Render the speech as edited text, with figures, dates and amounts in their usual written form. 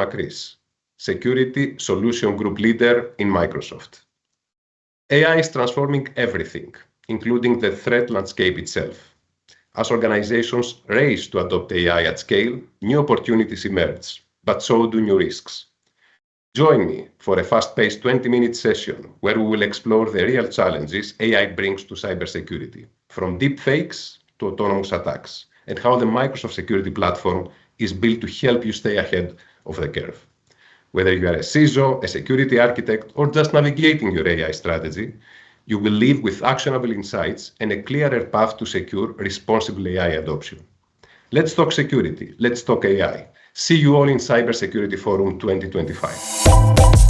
Makris, Security Solution Group Leader in Microsoft. AI is transforming everything, including the threat landscape itself. As organizations race to adopt AI at scale, new opportunities emerge, but so do new risks. Join me for a fast-paced 20-minute session where we will explore the real challenges AI brings to cybersecurity, from deepfakes to autonomous attacks, and how the Microsoft Security Platform is built to help you stay ahead of the curve. Whether you are a CISO, a security architect, or just navigating your AI strategy, you will leave with actionable insights and a clearer path to secure responsible AI adoption. Let's talk security. Let's talk AI. See you all in Cybersecurity Forum 2025.